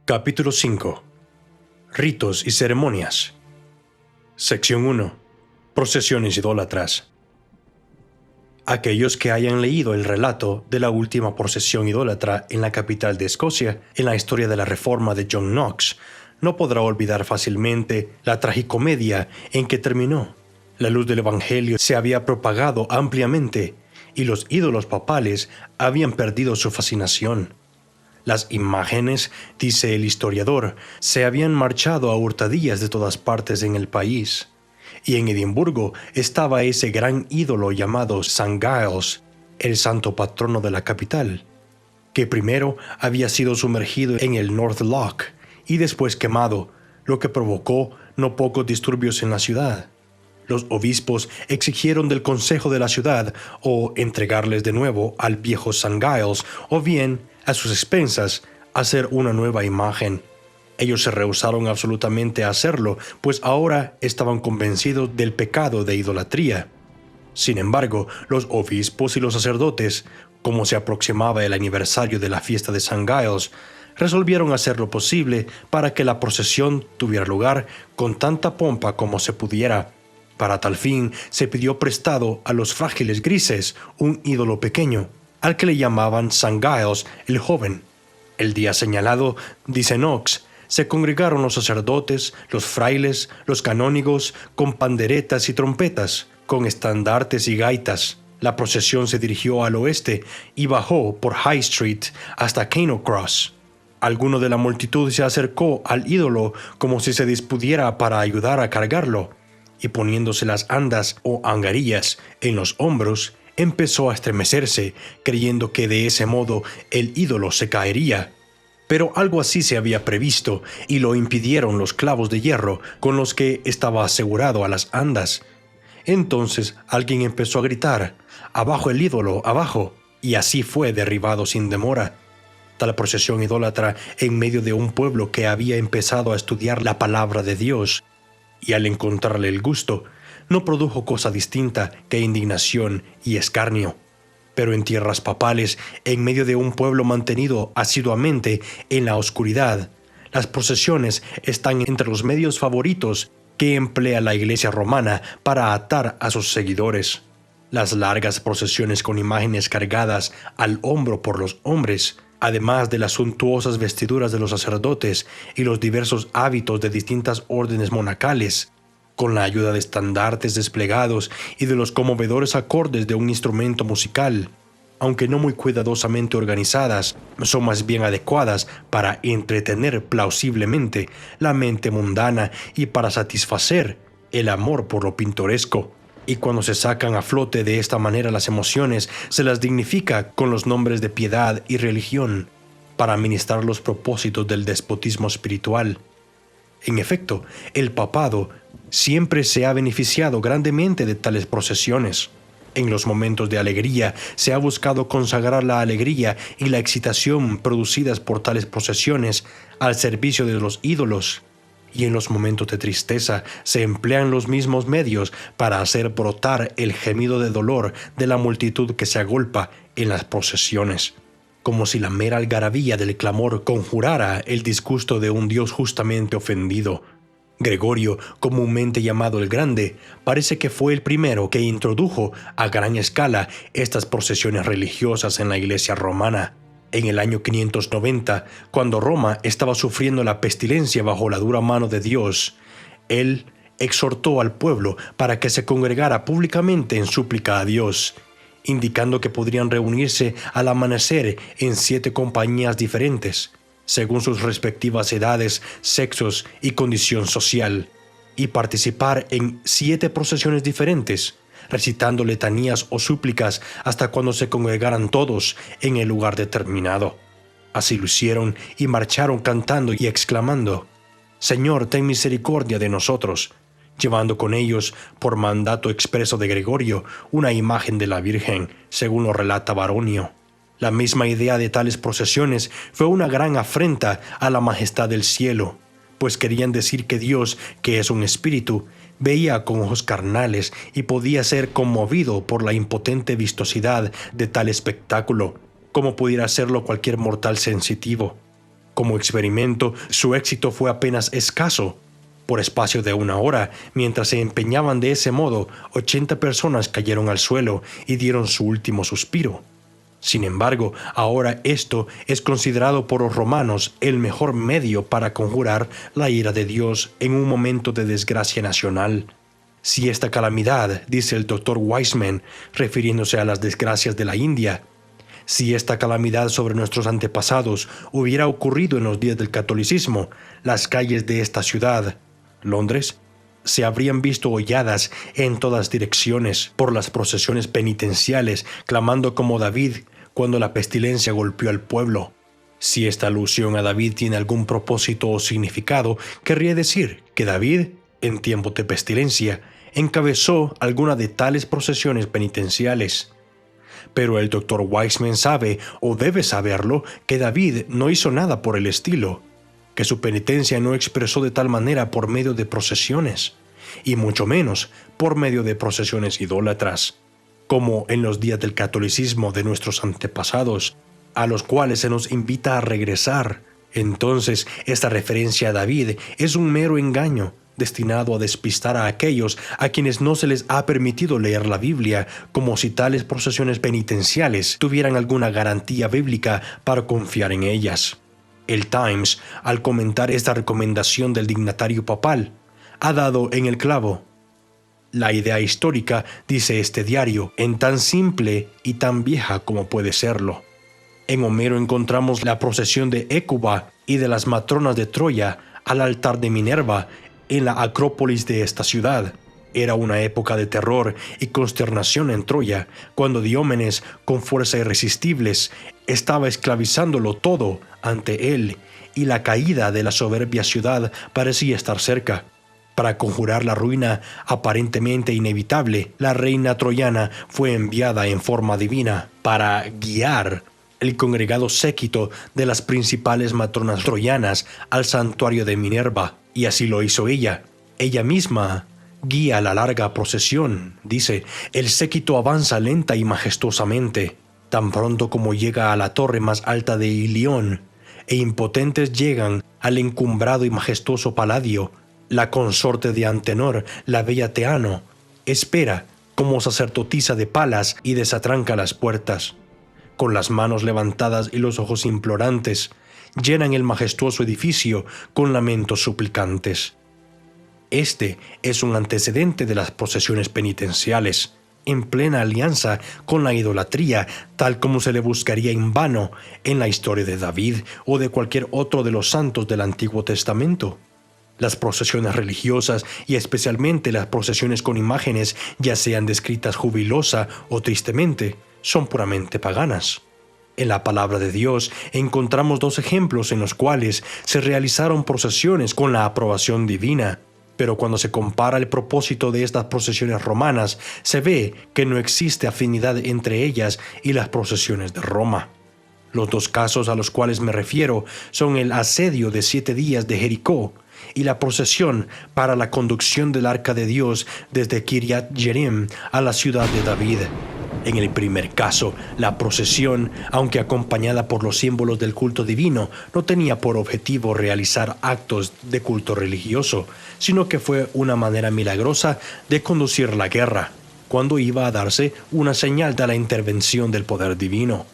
Capítulo 5. Ritos y ceremonias. Sección 1. Procesiones idólatras. Aquellos que hayan leído el relato de la última procesión idólatra en la capital de Escocia, en la historia de la Reforma de John Knox, no podrá olvidar fácilmente la tragicomedia en que terminó. La luz del Evangelio se había propagado ampliamente y los ídolos papales habían perdido su fascinación. Las imágenes, dice el historiador, se habían marchado a hurtadillas de todas partes en el país. Y en Edimburgo estaba ese gran ídolo llamado St. Giles, el santo patrono de la capital, que primero había sido sumergido en el North Loch y después quemado, lo que provocó no pocos disturbios en la ciudad. Los obispos exigieron del consejo de la ciudad o entregarles de nuevo al viejo St. Giles o bien, a sus expensas, hacer una nueva imagen. Ellos se rehusaron absolutamente a hacerlo, pues ahora estaban convencidos del pecado de idolatría. Sin embargo, los obispos y los sacerdotes, como se aproximaba el aniversario de la fiesta de St. Giles, resolvieron hacer lo posible para que la procesión tuviera lugar con tanta pompa como se pudiera. Para tal fin, se pidió prestado a los frágiles grises un ídolo pequeño, al que le llamaban St. Giles el Joven. El día señalado, dice Knox, se congregaron los sacerdotes, los frailes, los canónigos, con panderetas y trompetas, con estandartes y gaitas. La procesión se dirigió al oeste y bajó por High Street hasta Cairncross. Alguno de la multitud se acercó al ídolo como si se dispudiera para ayudar a cargarlo, y poniéndose las andas o angarillas en los hombros, empezó a estremecerse, creyendo que de ese modo el ídolo se caería. Pero algo así se había previsto, y lo impidieron los clavos de hierro con los que estaba asegurado a las andas. Entonces alguien empezó a gritar: «¡Abajo el ídolo, abajo!», y así fue derribado sin demora. Tal procesión idólatra en medio de un pueblo que había empezado a estudiar la palabra de Dios, y al encontrarle el gusto, no produjo cosa distinta que indignación y escarnio. Pero en tierras papales, en medio de un pueblo mantenido asiduamente en la oscuridad, las procesiones están entre los medios favoritos que emplea la Iglesia romana para atar a sus seguidores. Las largas procesiones con imágenes cargadas al hombro por los hombres, además de las suntuosas vestiduras de los sacerdotes y los diversos hábitos de distintas órdenes monacales, con la ayuda de estandartes desplegados y de los conmovedores acordes de un instrumento musical, aunque no muy cuidadosamente organizadas, son más bien adecuadas para entretener plausiblemente la mente mundana y para satisfacer el amor por lo pintoresco. Y cuando se sacan a flote de esta manera las emociones, se las dignifica con los nombres de piedad y religión, para ministrar los propósitos del despotismo espiritual. En efecto, el papado siempre se ha beneficiado grandemente de tales procesiones. En los momentos de alegría se ha buscado consagrar la alegría y la excitación producidas por tales procesiones al servicio de los ídolos, y en los momentos de tristeza se emplean los mismos medios para hacer brotar el gemido de dolor de la multitud que se agolpa en las procesiones, como si la mera algarabía del clamor conjurara el disgusto de un Dios justamente ofendido. Gregorio, comúnmente llamado el Grande, parece que fue el primero que introdujo a gran escala estas procesiones religiosas en la Iglesia romana. En el año 590, cuando Roma estaba sufriendo la pestilencia bajo la dura mano de Dios, él exhortó al pueblo para que se congregara públicamente en súplica a Dios, indicando que podrían reunirse al amanecer en 7 compañías diferentes, según sus respectivas edades, sexos y condición social, y participar en 7 procesiones diferentes, recitando letanías o súplicas hasta cuando se congregaran todos en el lugar determinado. Así lo hicieron y marcharon cantando y exclamando: «Señor, ten misericordia de nosotros», llevando con ellos, por mandato expreso de Gregorio, una imagen de la Virgen, según lo relata Baronio. La misma idea de tales procesiones fue una gran afrenta a la majestad del cielo, pues querían decir que Dios, que es un espíritu, veía con ojos carnales y podía ser conmovido por la impotente vistosidad de tal espectáculo, como pudiera hacerlo cualquier mortal sensitivo. Como experimento, su éxito fue apenas escaso. Por espacio de 1 hora, mientras se empeñaban de ese modo, 80 personas cayeron al suelo y dieron su último suspiro. Sin embargo, ahora esto es considerado por los romanos el mejor medio para conjurar la ira de Dios en un momento de desgracia nacional. Si esta calamidad, dice el Dr. Wiseman, refiriéndose a las desgracias de la India, si esta calamidad sobre nuestros antepasados hubiera ocurrido en los días del catolicismo, las calles de esta ciudad, Londres, se habrían visto holladas en todas direcciones por las procesiones penitenciales, clamando como David cuando la pestilencia golpeó al pueblo. Si esta alusión a David tiene algún propósito o significado, querría decir que David, en tiempos de pestilencia, encabezó alguna de tales procesiones penitenciales. Pero el Dr. Wiseman sabe, o debe saberlo, que David no hizo nada por el estilo, que su penitencia no expresó de tal manera por medio de procesiones, y mucho menos por medio de procesiones idólatras, como en los días del catolicismo de nuestros antepasados, a los cuales se nos invita a regresar. Entonces, esta referencia a David es un mero engaño, destinado a despistar a aquellos a quienes no se les ha permitido leer la Biblia, como si tales procesiones penitenciales tuvieran alguna garantía bíblica para confiar en ellas. El Times, al comentar esta recomendación del dignatario papal, ha dado en el clavo. La idea histórica, dice este diario, en tan simple y tan vieja como puede serlo. En Homero encontramos la procesión de Hécuba y de las matronas de Troya al altar de Minerva en la acrópolis de esta ciudad. Era una época de terror y consternación en Troya, cuando Diómenes, con fuerza irresistibles, estaba esclavizándolo todo ante él, y la caída de la soberbia ciudad parecía estar cerca. Para conjurar la ruina aparentemente inevitable, la reina troyana fue enviada en forma divina para guiar el congregado séquito de las principales matronas troyanas al santuario de Minerva, y así lo hizo ella. Ella misma guía la larga procesión, dice. El séquito avanza lenta y majestuosamente. Tan pronto como llega a la torre más alta de Ilión, e impotentes llegan al encumbrado y majestuoso Palladio, la consorte de Antenor, la bella Teano, espera como sacerdotisa de Palas y desatranca las puertas. Con las manos levantadas y los ojos implorantes, llenan el majestuoso edificio con lamentos suplicantes. Este es un antecedente de las procesiones penitenciales, en plena alianza con la idolatría, tal como se le buscaría en vano en la historia de David o de cualquier otro de los santos del Antiguo Testamento. Las procesiones religiosas, y especialmente las procesiones con imágenes, ya sean descritas jubilosa o tristemente, son puramente paganas. En la palabra de Dios encontramos 2 ejemplos en los cuales se realizaron procesiones con la aprobación divina, pero cuando se compara el propósito de estas procesiones romanas, se ve que no existe afinidad entre ellas y las procesiones de Roma. Los 2 casos a los cuales me refiero son el asedio de 7 días de Jericó y la procesión para la conducción del arca de Dios desde Kiriat Jearim a la ciudad de David. En el primer caso, la procesión, aunque acompañada por los símbolos del culto divino, no tenía por objetivo realizar actos de culto religioso, sino que fue una manera milagrosa de conducir la guerra, cuando iba a darse una señal de la intervención del poder divino.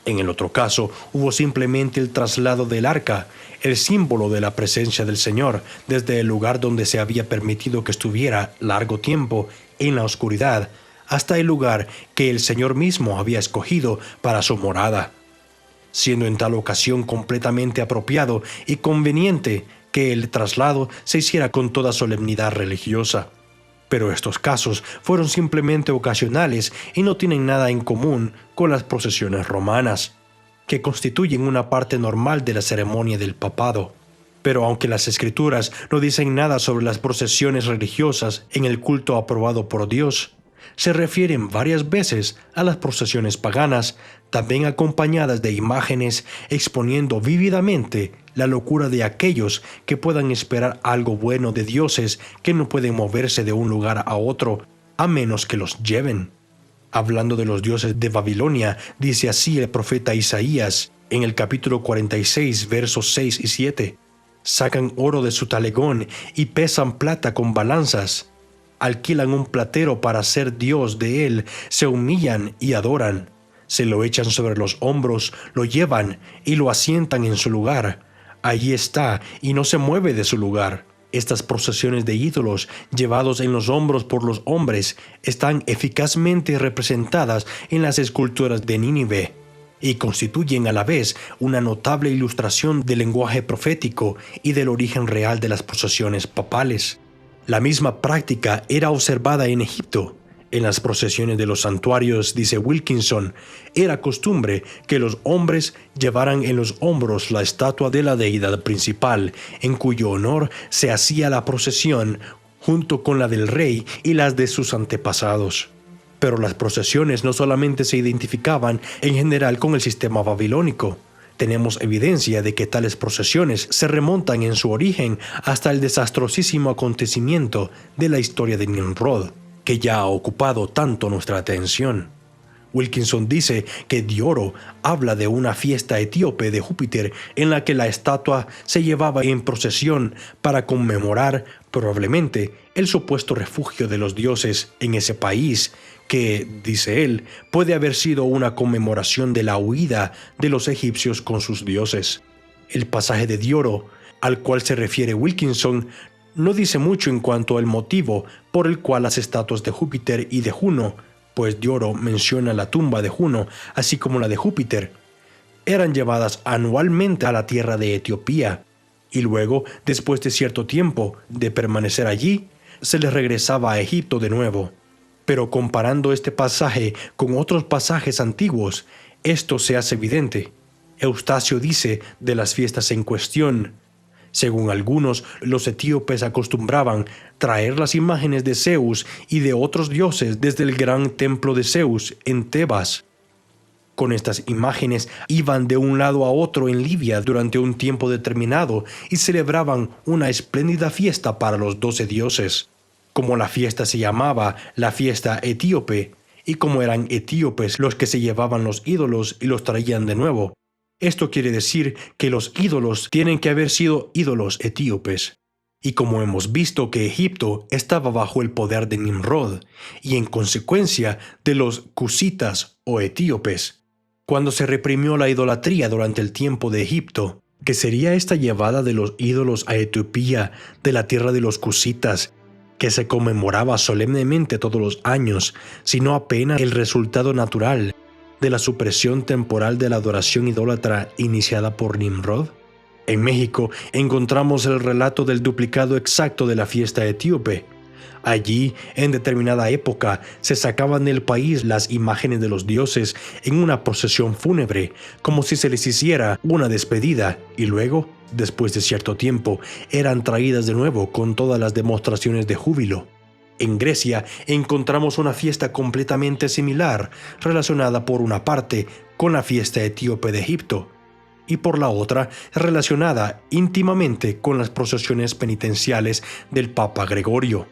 En el otro caso, hubo simplemente el traslado del arca, el símbolo de la presencia del Señor, desde el lugar donde se había permitido que estuviera largo tiempo en la oscuridad, hasta el lugar que el Señor mismo había escogido para su morada, siendo en tal ocasión completamente apropiado y conveniente que el traslado se hiciera con toda solemnidad religiosa. Pero estos casos fueron simplemente ocasionales y no tienen nada en común con las procesiones romanas, que constituyen una parte normal de la ceremonia del papado. Pero aunque las Escrituras no dicen nada sobre las procesiones religiosas en el culto aprobado por Dios, se refieren varias veces a las procesiones paganas, también acompañadas de imágenes exponiendo vívidamente la locura de aquellos que puedan esperar algo bueno de dioses que no pueden moverse de un lugar a otro a menos que los lleven. Hablando de los dioses de Babilonia, dice así el profeta Isaías en el capítulo 46, versos 6 y 7. Sacan oro de su talegón y pesan plata con balanzas. Alquilan un platero para ser dios de él, se humillan y adoran. Se lo echan sobre los hombros, lo llevan y lo asientan en su lugar. Allí está y no se mueve de su lugar. Estas procesiones de ídolos, llevados en los hombros por los hombres, están eficazmente representadas en las esculturas de Nínive y constituyen a la vez una notable ilustración del lenguaje profético y del origen real de las procesiones papales. La misma práctica era observada en Egipto. En las procesiones de los santuarios, dice Wilkinson, era costumbre que los hombres llevaran en los hombros la estatua de la deidad principal, en cuyo honor se hacía la procesión, junto con la del rey y las de sus antepasados. Pero las procesiones no solamente se identificaban en general con el sistema babilónico. Tenemos evidencia de que tales procesiones se remontan en su origen hasta el desastrosísimo acontecimiento de la historia de Nimrod, que ya ha ocupado tanto nuestra atención. Wilkinson dice que Dioro habla de una fiesta etíope de Júpiter en la que la estatua se llevaba en procesión para conmemorar probablemente el supuesto refugio de los dioses en ese país, que, dice él, puede haber sido una conmemoración de la huida de los egipcios con sus dioses. El pasaje de Dioro, al cual se refiere Wilkinson, no dice mucho en cuanto al motivo por el cual las estatuas de Júpiter y de Juno, pues Dioro menciona la tumba de Juno, así como la de Júpiter, eran llevadas anualmente a la tierra de Etiopía, y luego, después de cierto tiempo de permanecer allí, se les regresaba a Egipto de nuevo. Pero comparando este pasaje con otros pasajes antiguos, esto se hace evidente. Eustacio dice de las fiestas en cuestión: según algunos, los etíopes acostumbraban traer las imágenes de Zeus y de otros dioses desde el gran templo de Zeus en Tebas. Con estas imágenes iban de un lado a otro en Libia durante un tiempo determinado y celebraban una espléndida fiesta para los 12 dioses. Como la fiesta se llamaba la fiesta etíope, y como eran etíopes los que se llevaban los ídolos y los traían de nuevo, esto quiere decir que los ídolos tienen que haber sido ídolos etíopes. Y como hemos visto que Egipto estaba bajo el poder de Nimrod, y en consecuencia de los cusitas o etíopes, cuando se reprimió la idolatría durante el tiempo de Egipto, que sería esta llevada de los ídolos a Etiopía de la tierra de los cusitas, que se conmemoraba solemnemente todos los años, sino apenas el resultado natural de la supresión temporal de la adoración idólatra iniciada por Nimrod. En México encontramos el relato del duplicado exacto de la fiesta etíope. Allí, en determinada época, se sacaban del país las imágenes de los dioses en una procesión fúnebre, como si se les hiciera una despedida, y luego, después de cierto tiempo, eran traídas de nuevo con todas las demostraciones de júbilo. En Grecia encontramos una fiesta completamente similar, relacionada por una parte con la fiesta etíope de Egipto, y por la otra relacionada íntimamente con las procesiones penitenciales del Papa Gregorio.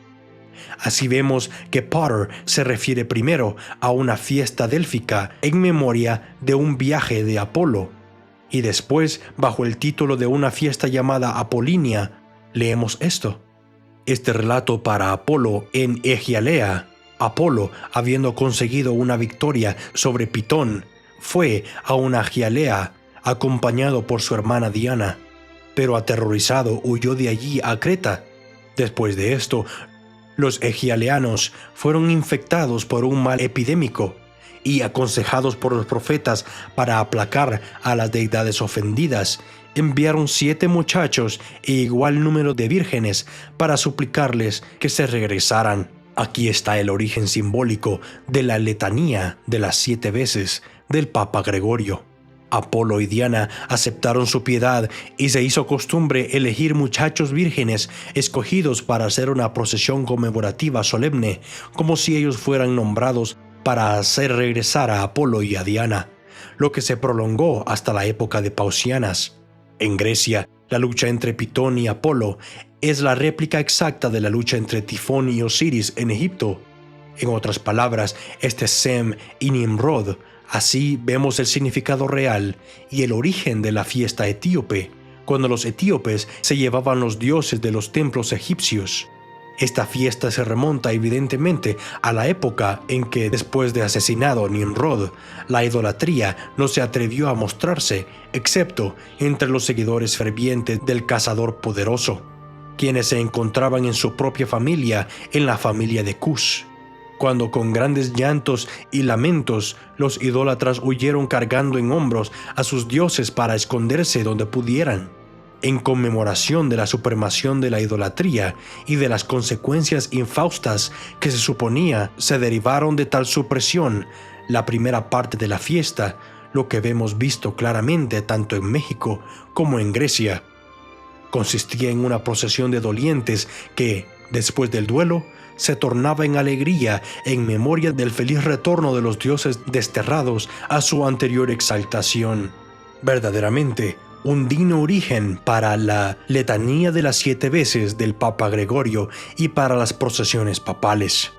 Así vemos que Potter se refiere primero a una fiesta délfica en memoria de un viaje de Apolo, y después, bajo el título de una fiesta llamada Apolínea, leemos esto. Este relato para Apolo en Egialea, Apolo, habiendo conseguido una victoria sobre Pitón, fue a una Egialea acompañado por su hermana Diana, pero aterrorizado huyó de allí a Creta. Después de esto, los egialeanos fueron infectados por un mal epidémico y, aconsejados por los profetas para aplacar a las deidades ofendidas, enviaron 7 muchachos e igual número de vírgenes para suplicarles que se regresaran. Aquí está el origen simbólico de la letanía de las 7 veces del Papa Gregorio. Apolo y Diana aceptaron su piedad y se hizo costumbre elegir muchachos vírgenes escogidos para hacer una procesión conmemorativa solemne, como si ellos fueran nombrados para hacer regresar a Apolo y a Diana, lo que se prolongó hasta la época de Pausianas. En Grecia, la lucha entre Pitón y Apolo es la réplica exacta de la lucha entre Tifón y Osiris en Egipto. En otras palabras, este Sem y Nimrod. Así vemos el significado real y el origen de la fiesta etíope, cuando los etíopes se llevaban los dioses de los templos egipcios. Esta fiesta se remonta evidentemente a la época en que, después de asesinado a Nimrod, la idolatría no se atrevió a mostrarse, excepto entre los seguidores fervientes del cazador poderoso, quienes se encontraban en su propia familia, en la familia de Cus. Cuando con grandes llantos y lamentos los idólatras huyeron cargando en hombros a sus dioses para esconderse donde pudieran. En conmemoración de la supremacía de la idolatría y de las consecuencias infaustas que se suponía se derivaron de tal supresión, la primera parte de la fiesta, lo que vemos visto claramente tanto en México como en Grecia, consistía en una procesión de dolientes que, después del duelo, se tornaba en alegría en memoria del feliz retorno de los dioses desterrados a su anterior exaltación. Verdaderamente, un digno origen para la letanía de las 7 veces del Papa Gregorio y para las procesiones papales.